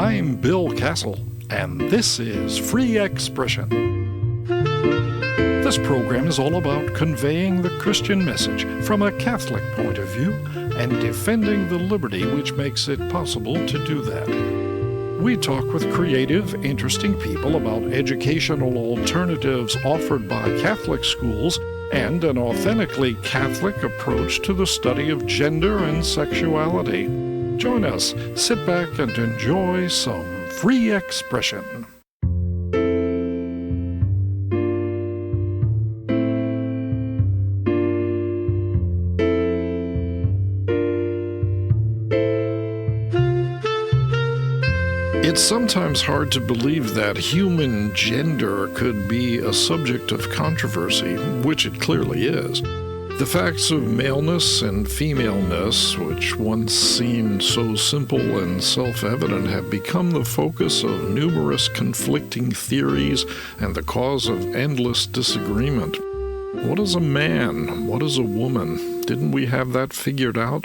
I'm Bill Kassel, and this is Free Expression. This program is all about conveying the Christian message from a Catholic point of view and defending the liberty which makes it possible to do that. We talk with creative, interesting people about educational alternatives offered by Catholic schools and an authentically Catholic approach to the study of gender and sexuality. Join us, sit back, and enjoy some free expression. It's sometimes hard to believe that human gender could be a subject of controversy, which it clearly is. The facts of maleness and femaleness, which once seemed so simple and self-evident, have become the focus of numerous conflicting theories and the cause of endless disagreement. What is a man? What is a woman? Didn't we have that figured out?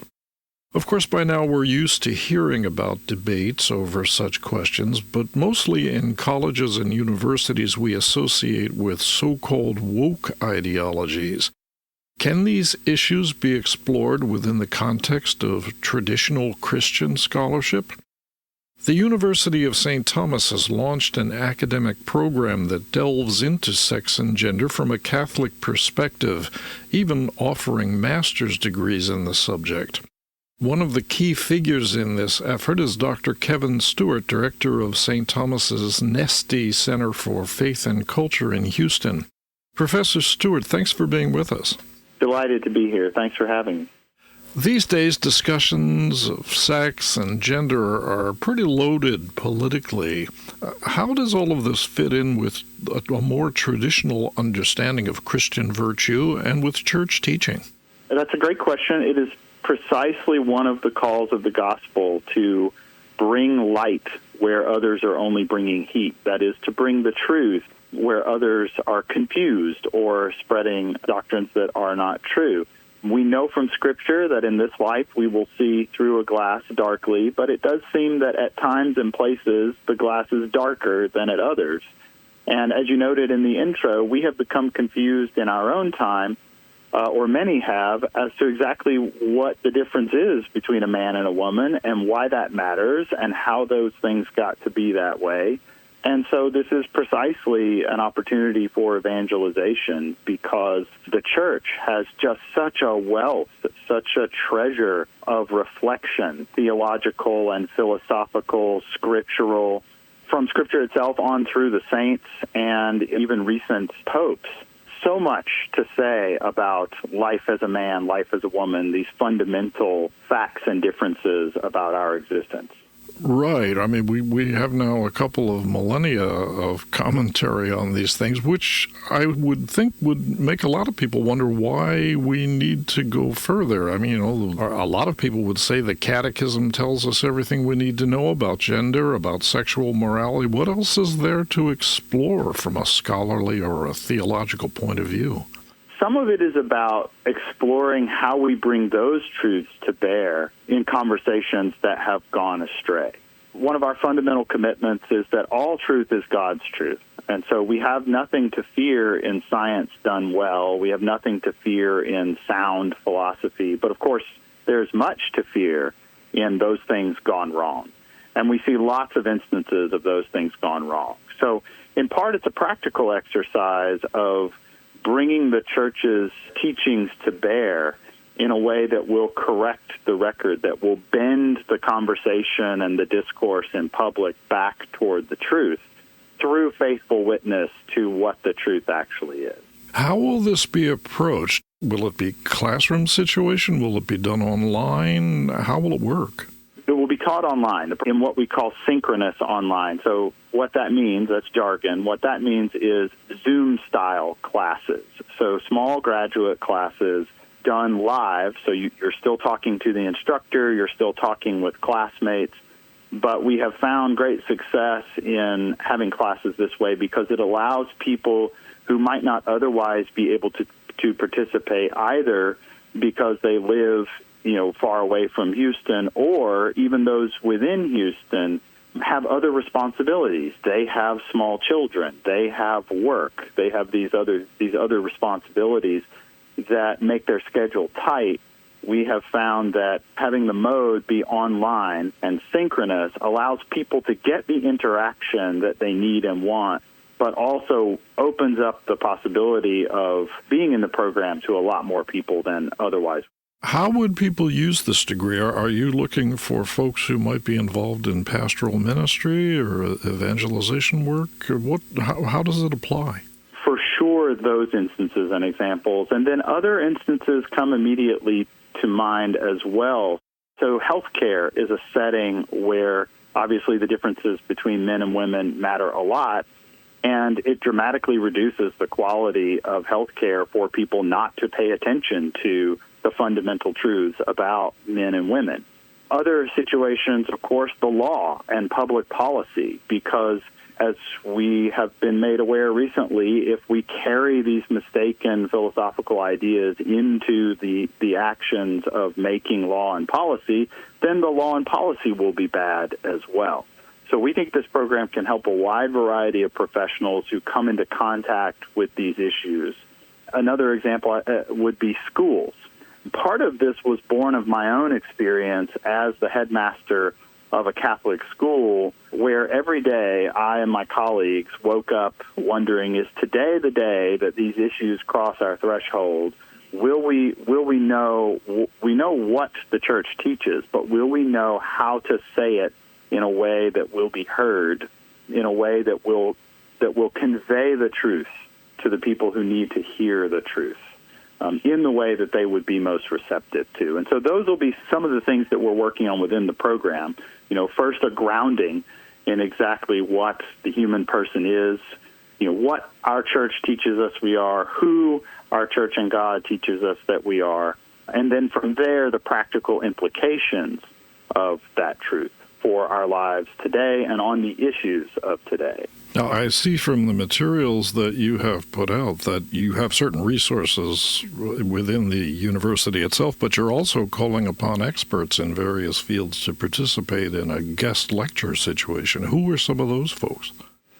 Of course, by now we're used to hearing about debates over such questions, but mostly in colleges and universities we associate with so-called woke ideologies. Can these issues be explored within the context of traditional Christian scholarship? The University of St. Thomas has launched an academic program that delves into sex and gender from a Catholic perspective, even offering master's degrees in the subject. One of the key figures in this effort is Dr. Kevin Stewart, director of St. Thomas's Nesty Center for Faith and Culture in Houston. Professor Stewart, thanks for being with us. Delighted to be here. Thanks for having me. These days, discussions of sex and gender are pretty loaded politically. How does all of this fit in with a more traditional understanding of Christian virtue and with church teaching? That's a great question. It is precisely one of the calls of the gospel to bring light where others are only bringing heat. That is, to bring the truth where others are confused or spreading doctrines that are not true. We know from Scripture that in this life we will see through a glass darkly, but it does seem that at times and places the glass is darker than at others. And as you noted in the intro, we have become confused in our own time, or many have, as to exactly what the difference is between a man and a woman and why that matters and how those things got to be that way. And so this is precisely an opportunity for evangelization because the church has just such a wealth, such a treasure of reflection, theological and philosophical, scriptural, from Scripture itself on through the saints and even recent popes. So much to say about life as a man, life as a woman, these fundamental facts and differences about our existence. Right. I mean, we have now a couple of millennia of commentary on these things, which I would think would make a lot of people wonder why we need to go further. I mean, a lot of people would say the Catechism tells us everything we need to know about gender, about sexual morality. What else is there to explore from a scholarly or a theological point of view? Some of it is about exploring how we bring those truths to bear in conversations that have gone astray. One of our fundamental commitments is that all truth is God's truth. And so we have nothing to fear in science done well. We have nothing to fear in sound philosophy. But of course, there's much to fear in those things gone wrong. And we see lots of instances of those things gone wrong. So in part, it's a practical exercise of bringing the church's teachings to bear in a way that will correct the record, that will bend the conversation and the discourse in public back toward the truth through faithful witness to what the truth actually is. How will this be approached? Will it be classroom situation? Will it be done online? How will it work? It will be taught online in what we call synchronous online. So what that means, that's jargon, what that means is Zoom-style classes. So small graduate classes done live, so you're still talking to the instructor, you're still talking with classmates, but we have found great success in having classes this way because it allows people who might not otherwise be able to participate either because they live far away from Houston, or even those within Houston have other responsibilities. They have small children. They have work. They have these other responsibilities that make their schedule tight. We have found that having the mode be online and synchronous allows people to get the interaction that they need and want, but also opens up the possibility of being in the program to a lot more people than otherwise. How would people use this degree? Are you looking for folks who might be involved in pastoral ministry or evangelization work? How does it apply? For sure, those instances and examples. And then other instances come immediately to mind as well. So healthcare is a setting where obviously the differences between men and women matter a lot, and it dramatically reduces the quality of healthcare for people not to pay attention to the fundamental truths about men and women. Other situations, of course, the law and public policy, because as we have been made aware recently, if we carry these mistaken philosophical ideas into the actions of making law and policy, then the law and policy will be bad as well. So we think this program can help a wide variety of professionals who come into contact with these issues. Another example would be schools. Part of this was born of my own experience as the headmaster of a Catholic school, where every day I and my colleagues woke up wondering, is today the day that these issues cross our threshold? Will we know what the church teaches, but will we know how to say it in a way that will be heard, in a way that will convey the truth to the people who need to hear the truth, in the way that they would be most receptive to. And so those will be some of the things that we're working on within the program. First, a grounding in exactly what the human person is, what our church teaches us we are, who our church and God teaches us that we are, and then from there, the practical implications of that truth for our lives today and on the issues of today. Now, I see from the materials that you have put out that you have certain resources within the university itself, but you're also calling upon experts in various fields to participate in a guest lecture situation. Who are some of those folks?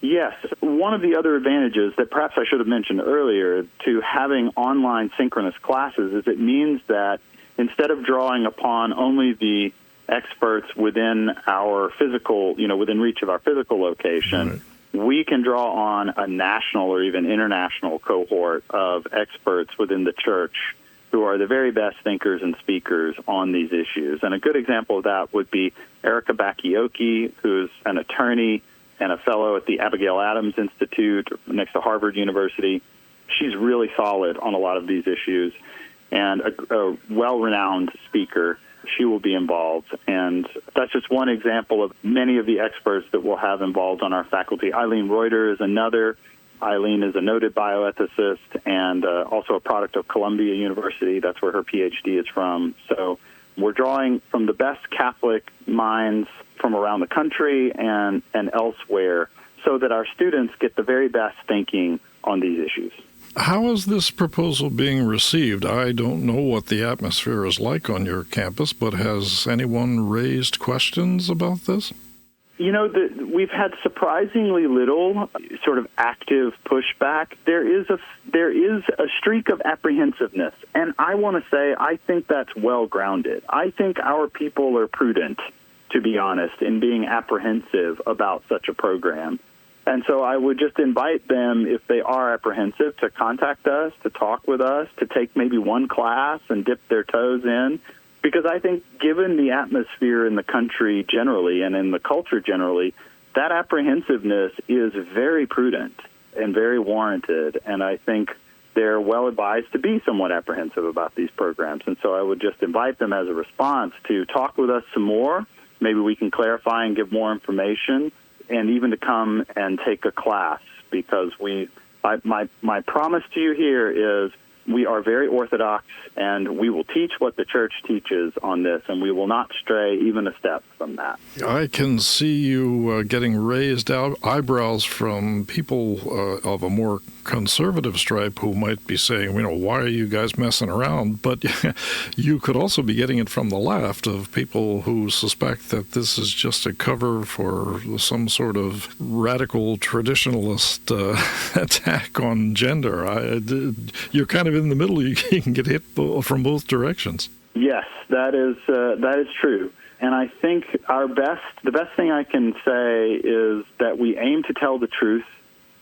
Yes. One of the other advantages that perhaps I should have mentioned earlier to having online synchronous classes is it means that instead of drawing upon only the experts within our physical, within reach of our physical location, right, we can draw on a national or even international cohort of experts within the church who are the very best thinkers and speakers on these issues. And a good example of that would be Rebecca Bydlak, who's an attorney and a fellow at the Abigail Adams Institute next to Harvard University. She's really solid on a lot of these issues and a well-renowned speaker. She will be involved, and that's just one example of many of the experts that we'll have involved on our faculty. Eileen Reuter is another. Eileen is a noted bioethicist and also a product of Columbia University. That's where her PhD is from. So we're drawing from the best Catholic minds from around the country and elsewhere so that our students get the very best thinking on these issues. How is this proposal being received? I don't know what the atmosphere is like on your campus, but has anyone raised questions about this? We've had surprisingly little sort of active pushback. There is a streak of apprehensiveness, and I want to say I think that's well-grounded. I think our people are prudent, to be honest, in being apprehensive about such a program. And so I would just invite them, if they are apprehensive, to contact us, to talk with us, to take maybe one class and dip their toes in. Because I think given the atmosphere in the country generally and in the culture generally, that apprehensiveness is very prudent and very warranted. And I think they're well advised to be somewhat apprehensive about these programs. And so I would just invite them as a response to talk with us some more. Maybe we can clarify and give more information, and even to come and take a class, because my promise to you here is we are very orthodox, and we will teach what the church teaches on this, and we will not stray even a step from that. I can see you getting raised eyebrows from people of a more conservative stripe who might be saying, why are you guys messing around? But you could also be getting it from the left of people who suspect that this is just a cover for some sort of radical traditionalist attack on gender. You're kind of in the middle. You can get hit from both directions. Yes, that is true. And I think the best thing I can say is that we aim to tell the truth,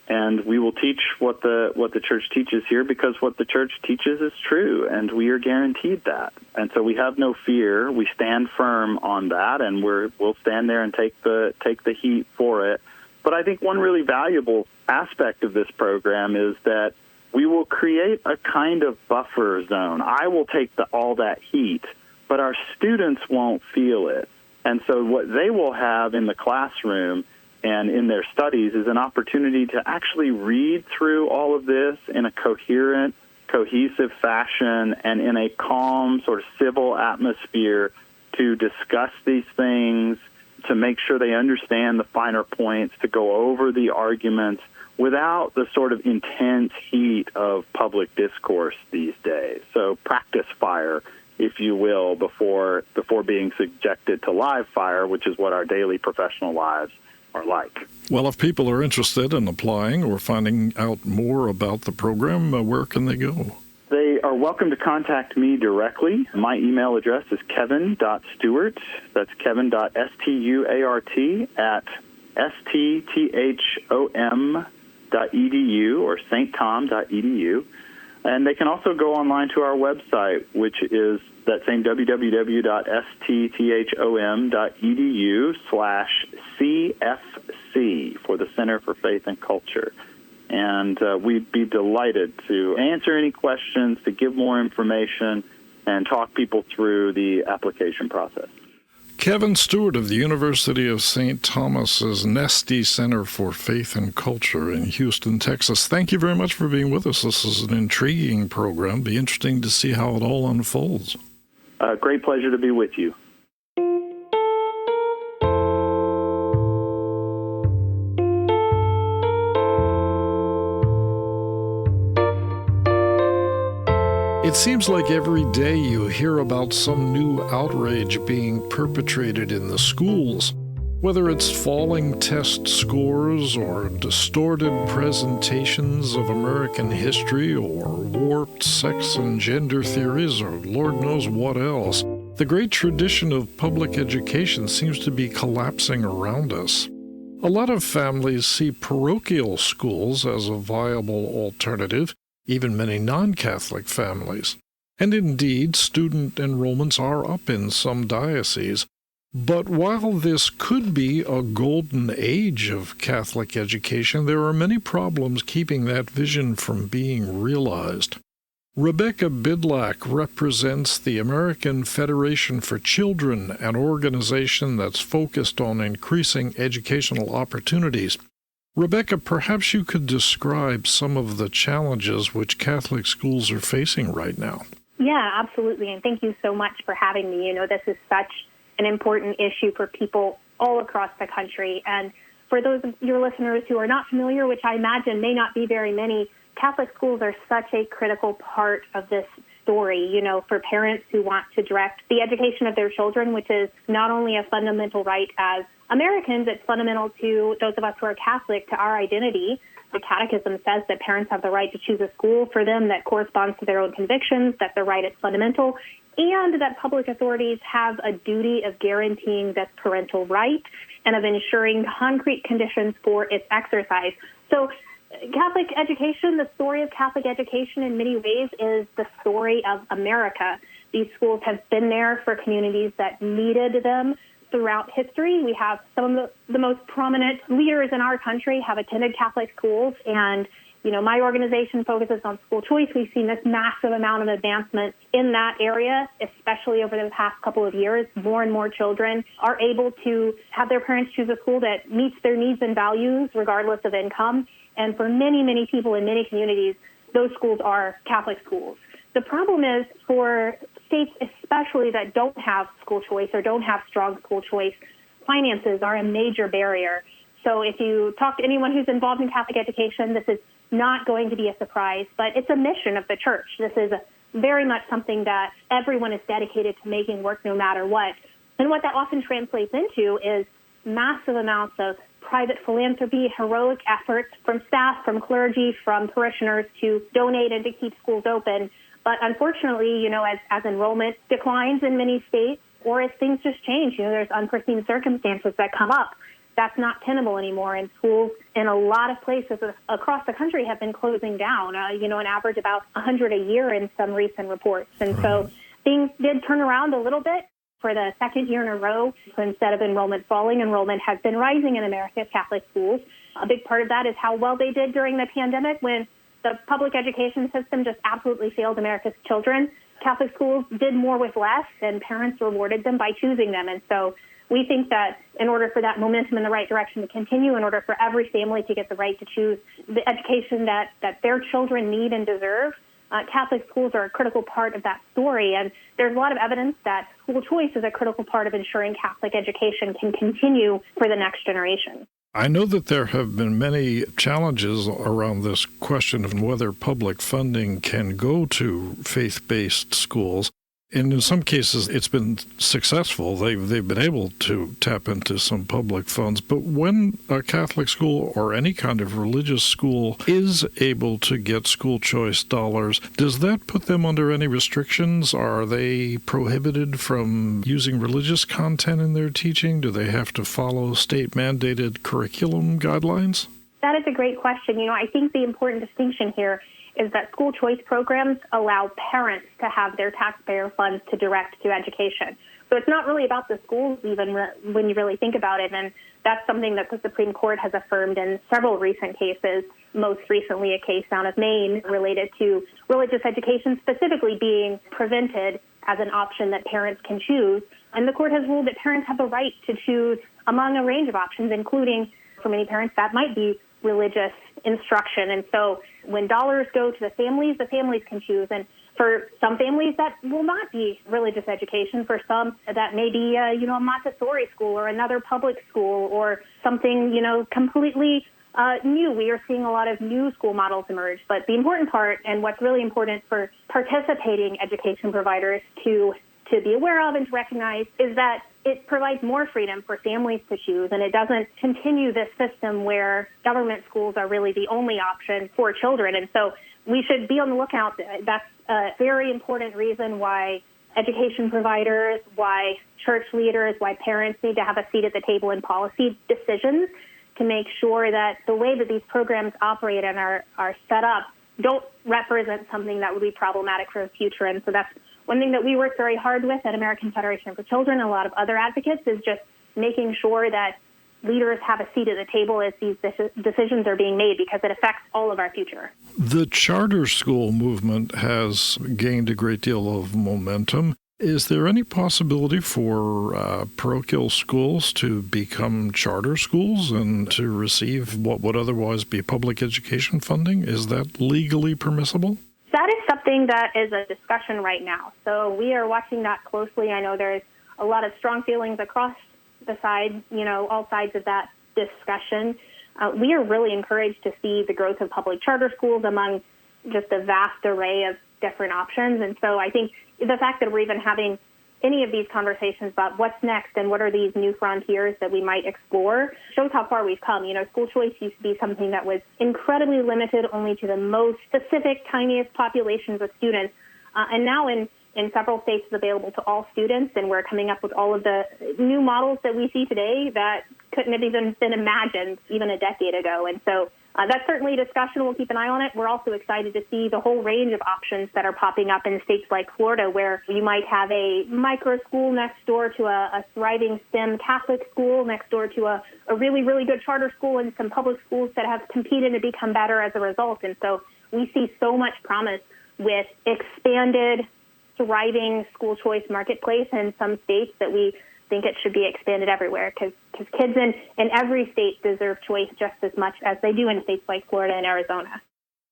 and we will teach what the church teaches here, because what the church teaches is true, and we are guaranteed that. And so we have no fear. We stand firm on that, and we'll stand there and take the heat for it. But I think one really valuable aspect of this program is that we will create a kind of buffer zone. I will take all that heat, but our students won't feel it. And so what they will have in the classroom and in their studies is an opportunity to actually read through all of this in a coherent, cohesive fashion and in a calm, sort of civil atmosphere to discuss these things, to make sure they understand the finer points, to go over the arguments without the sort of intense heat of public discourse these days. So practice fire, if you will, before being subjected to live fire, which is what our daily professional lives are like. Well, if people are interested in applying or finding out more about the program, where can they go? They are welcome to contact me directly. My email address is kevin.stewart, that's kevin.stuart at sttHom.edu or sttom.edu. And they can also go online to our website, which is that same www.sttHom.edu/CFC for the Center for Faith and Culture. And we'd be delighted to answer any questions, to give more information, and talk people through the application process. Kevin Stewart of the University of St. Thomas's Nesty Center for Faith and Culture in Houston, Texas. Thank you very much for being with us. This is an intriguing program. Be interesting to see how it all unfolds. Great pleasure to be with you. It seems like every day you hear about some new outrage being perpetrated in the schools, whether it's falling test scores or distorted presentations of American history or warped sex and gender theories or Lord knows what else. The great tradition of public education seems to be collapsing around us. A lot of families see parochial schools as a viable alternative, even many non-Catholic families. And indeed, student enrollments are up in some dioceses. But while this could be a golden age of Catholic education, there are many problems keeping that vision from being realized. Rebecca Bydlak represents the American Federation for Children, an organization that's focused on increasing educational opportunities. Rebecca, perhaps you could describe some of the challenges which Catholic schools are facing right now. Yeah, absolutely. And thank you so much for having me. This is such an important issue for people all across the country. And for those of your listeners who are not familiar, which I imagine may not be very many, Catholic schools are such a critical part of this story, for parents who want to direct the education of their children, which is not only a fundamental right as Americans, it's fundamental to those of us who are Catholic, to our identity. The Catechism says that parents have the right to choose a school for them that corresponds to their own convictions, that the right is fundamental, and that public authorities have a duty of guaranteeing this parental right and of ensuring concrete conditions for its exercise. So Catholic education, the story of Catholic education in many ways is the story of America. These schools have been there for communities that needed them throughout history. We have some of the most prominent leaders in our country have attended Catholic schools, and my organization focuses on school choice. We've seen this massive amount of advancement in that area, especially over the past couple of years. More and more children are able to have their parents choose a school that meets their needs and values regardless of income. And for many, many people in many communities, those schools are Catholic schools. The problem is for states especially that don't have school choice or don't have strong school choice, finances are a major barrier. So if you talk to anyone who's involved in Catholic education, this is not going to be a surprise, but it's a mission of the church. This is very much something that everyone is dedicated to making work no matter what. And what that often translates into is massive amounts of private philanthropy, heroic efforts from staff, from clergy, from parishioners to donate and to keep schools open. But unfortunately, as enrollment declines in many states, or if things just change, there's unforeseen circumstances that come up, that's not tenable anymore. And schools in a lot of places across the country have been closing down, an average about 100 a year in some recent reports. And so things did turn around a little bit for the second year in a row. So instead of enrollment falling, enrollment has been rising in America's Catholic schools. A big part of that is how well they did during the pandemic when the public education system just absolutely failed America's children. Catholic schools did more with less, and parents rewarded them by choosing them. And so we think that in order for that momentum in the right direction to continue, in order for every family to get the right to choose the education that their children need and deserve, Catholic schools are a critical part of that story. And there's a lot of evidence that school choice is a critical part of ensuring Catholic education can continue for the next generation. I know that there have been many challenges around this question of whether public funding can go to faith-based schools. And in some cases, it's been successful. They've been able to tap into some public funds. But when a Catholic school or any kind of religious school is able to get school choice dollars, does that put them under any restrictions? Are they prohibited from using religious content in their teaching? Do they have to follow state-mandated curriculum guidelines? That is a great question. I think the important distinction here is that school choice programs allow parents to have their taxpayer funds to direct to education. So it's not really about the schools even when you really think about it, and that's something that the Supreme Court has affirmed in several recent cases, most recently a case down of Maine related to religious education specifically being prevented as an option that parents can choose. And the court has ruled that parents have the right to choose among a range of options, including, for many parents, that might be religious instruction. And so when dollars go to the families can choose. And for some families, that will not be religious education. For some, that may be, a Montessori school or another public school or something, completely new. We are seeing a lot of new school models emerge. But the important part, and what's really important for participating education providers to be aware of and to recognize, is that it provides more freedom for families to choose, and it doesn't continue this system where government schools are really the only option for children. And so we should be on the lookout. That's a very important reason why education providers, why church leaders, why parents need to have a seat at the table in policy decisions to make sure that the way that these programs operate and are set up don't represent something that would be problematic for the future. And so that's one thing that we work very hard with at American Federation for Children and a lot of other advocates is just making sure that leaders have a seat at the table as these decisions are being made, because it affects all of our future. The charter school movement has gained a great deal of momentum. Is there any possibility for parochial schools to become charter schools and to receive what would otherwise be public education funding? Is that legally permissible? That is something that is a discussion right now. So we are watching that closely. I know there's a lot of strong feelings across the side, all sides of that discussion. We are really encouraged to see the growth of public charter schools among just a vast array of different options. And so I think the fact that we're even having any of these conversations about what's next and what are these new frontiers that we might explore shows how far we've come. School choice used to be something that was incredibly limited only to the most specific, tiniest populations of students. And now in several states it's available to all students, and we're coming up with all of the new models that we see today that couldn't have even been imagined even a decade ago. And so that's certainly a discussion. We'll keep an eye on it. We're also excited to see the whole range of options that are popping up in states like Florida, where you might have a micro school next door to a thriving STEM Catholic school, next door to a really, really good charter school, and some public schools that have competed to become better as a result. And so we see so much promise with expanded, thriving school choice marketplace in some states that we think it should be expanded everywhere, because kids in every state deserve choice just as much as they do in states like Florida and Arizona.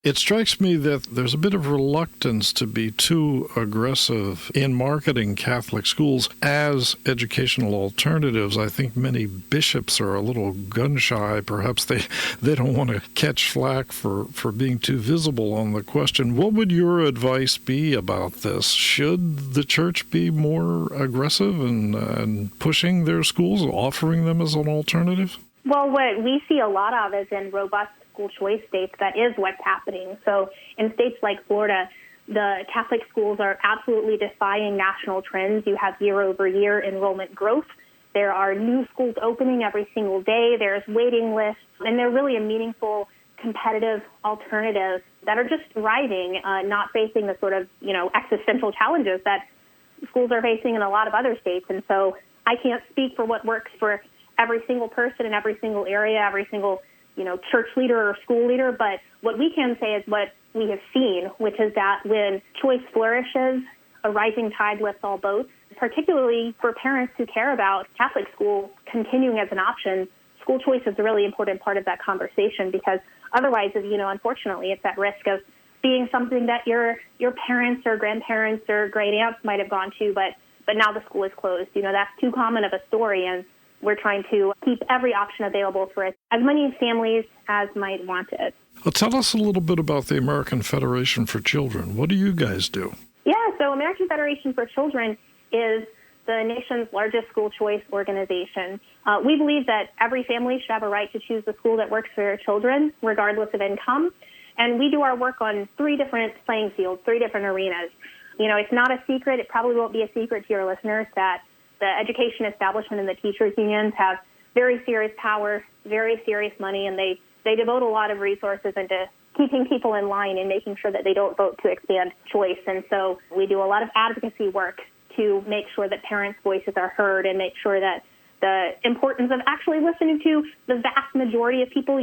It strikes me that there's a bit of reluctance to be too aggressive in marketing Catholic schools as educational alternatives. I think many bishops are a little gun-shy. Perhaps they don't want to catch flack for being too visible on the question. What would your advice be about this? Should the church be more aggressive in pushing their schools, offering them as an alternative? Well, what we see a lot of is in robust school choice states, that is what's happening. So in states like Florida, the Catholic schools are absolutely defying national trends. You have year-over-year enrollment growth. There are new schools opening every single day. There's waiting lists, and they're really a meaningful, competitive alternative that are just thriving, not facing the sort of, existential challenges that schools are facing in a lot of other states. And so I can't speak for what works for every single person in every single area, every single church leader or school leader, but what we can say is what we have seen, which is that when choice flourishes, a rising tide lifts all boats, particularly for parents who care about Catholic school continuing as an option. School choice is a really important part of that conversation because otherwise, unfortunately, it's at risk of being something that your parents or grandparents or great aunts might have gone to, but now the school is closed. That's too common of a story, and we're trying to keep every option available for as many families as might want it. Well, tell us a little bit about the American Federation for Children. What do you guys do? Yeah, so American Federation for Children is the nation's largest school choice organization. We believe that every family should have a right to choose the school that works for their children, regardless of income. And we do our work on 3 different playing fields, 3 different arenas. It's not a secret. It probably won't be a secret to your listeners that the education establishment and the teachers unions have very serious power, very serious money, and they devote a lot of resources into keeping people in line and making sure that they don't vote to expand choice. And so we do a lot of advocacy work to make sure that parents' voices are heard and make sure that the importance of actually listening to the vast majority of people,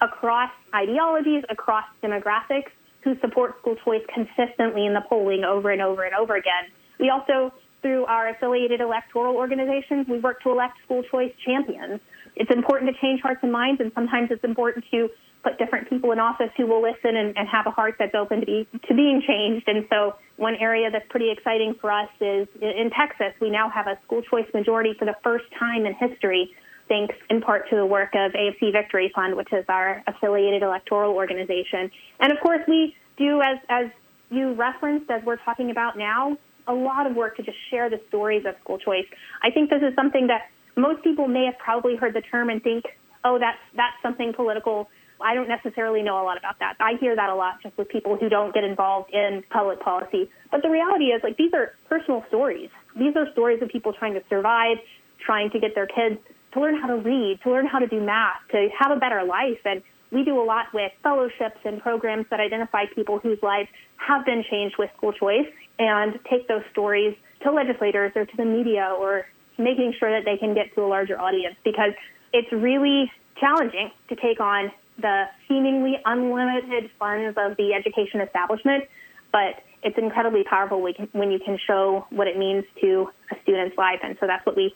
across ideologies, across demographics, who support school choice consistently in the polling over and over and over again. We also, through our affiliated electoral organizations, we work to elect school choice champions. It's important to change hearts and minds, and sometimes it's important to put different people in office who will listen and have a heart that's open to being changed. And so one area that's pretty exciting for us is in Texas. We now have a school choice majority for the first time in history, thanks in part to the work of AFC Victory Fund, which is our affiliated electoral organization. And of course, we do, as you referenced, as we're talking about now, a lot of work to just share the stories of school choice. I think this is something that most people may have probably heard the term and think, oh, that's something political. I don't necessarily know a lot about that. I hear that a lot just with people who don't get involved in public policy. But the reality is, these are personal stories. These are stories of people trying to survive, trying to get their kids to learn how to read, to learn how to do math, to have a better life. And we do a lot with fellowships and programs that identify people whose lives have been changed with school choice and take those stories to legislators or to the media or making sure that they can get to a larger audience, because it's really challenging to take on the seemingly unlimited funds of the education establishment, but it's incredibly powerful when you can show what it means to a student's life. And so that's what we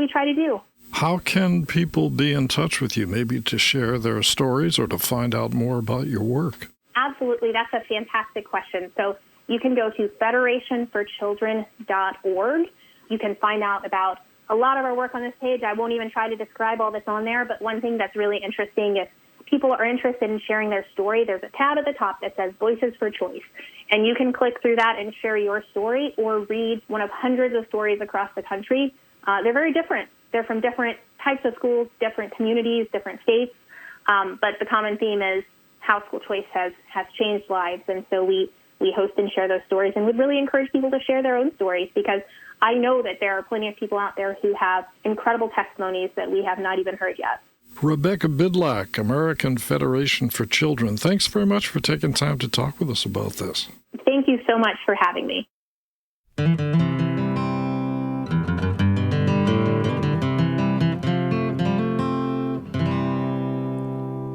try to do. How can people be in touch with you, maybe to share their stories or to find out more about your work? Absolutely. That's a fantastic question. So you can go to federationforchildren.org. You can find out about a lot of our work on this page. I won't even try to describe all that's on there, but one thing that's really interesting, if people are interested in sharing their story, there's a tab at the top that says Voices for Choice. And you can click through that and share your story or read one of hundreds of stories across the country. They're very different. They're from different types of schools, different communities, different states. But the common theme is how school choice has changed lives. And so we host and share those stories, and would really encourage people to share their own stories, because I know that there are plenty of people out there who have incredible testimonies that we have not even heard yet. Rebecca Bydlak, American Federation for Children, thanks very much for taking time to talk with us about this. Thank you so much for having me.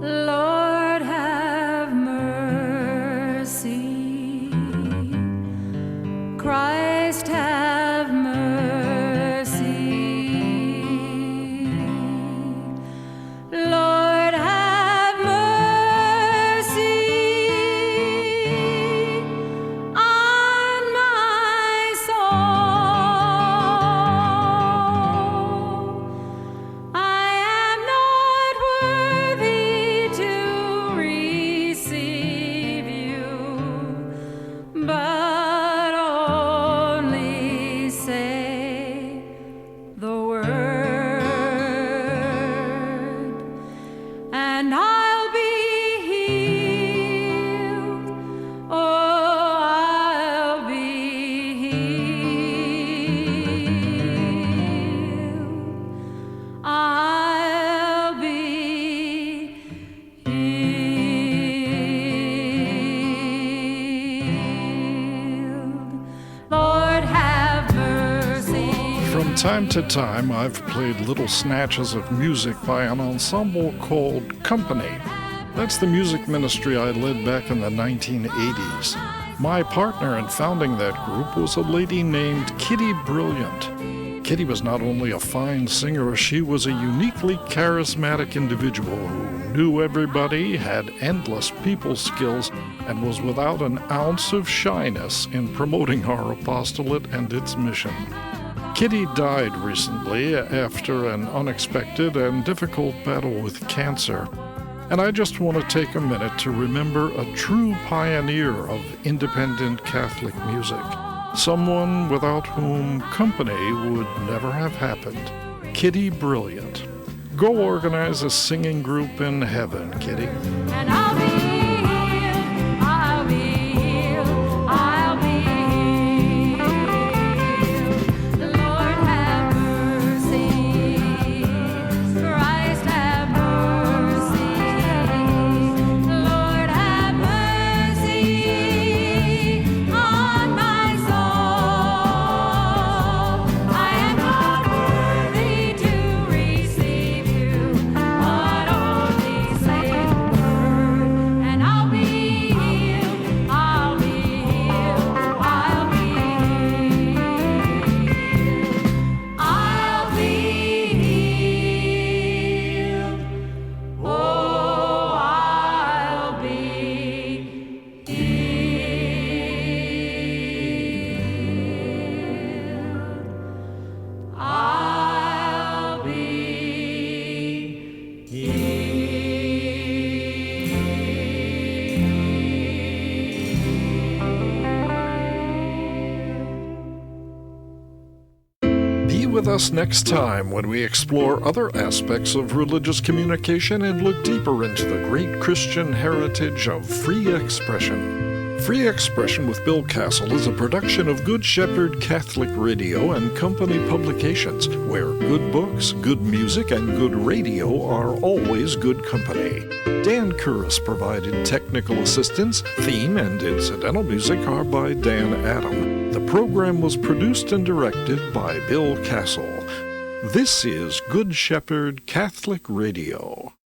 Lord, have mercy. Christ, have mercy. Lord, have mercy. and I'll be healed. Oh, I'll be healed. I'll be healed. Lord, have mercy. From time to time, I've played little snatches of music by an ensemble called Company. That's the music ministry I led back in the 1980s. My partner in founding that group was a lady named Kitty Brilliant. Kitty was not only a fine singer, she was a uniquely charismatic individual who knew everybody, had endless people skills, and was without an ounce of shyness in promoting our apostolate and its mission. Kitty died recently after an unexpected and difficult battle with cancer. And I just want to take a minute to remember a true pioneer of independent Catholic music, someone without whom Company would never have happened. Kitty Brilliant. Go organize a singing group in heaven, Kitty. And I'll be healed, I'll be healed, I'll be healed. The Lord have mercy, Christ have mercy. The Lord have mercy on my soul. I am not worthy to receive you, but only say the word, and I'll be healed, I'll be healed, I'll be healed, I'll be healed, oh, I'll be healed, I'll be Be with us next time when we explore other aspects of religious communication and look deeper into the great Christian heritage of free expression. Free Expression with Bill Kassel is a production of Good Shepherd Catholic Radio and Company Publications, where good books, good music, and good radio are always good company. Dan Curris provided technical assistance. Theme and incidental music are by Dan Adam. The program was produced and directed by Bill Kassel. This is Good Shepherd Catholic Radio.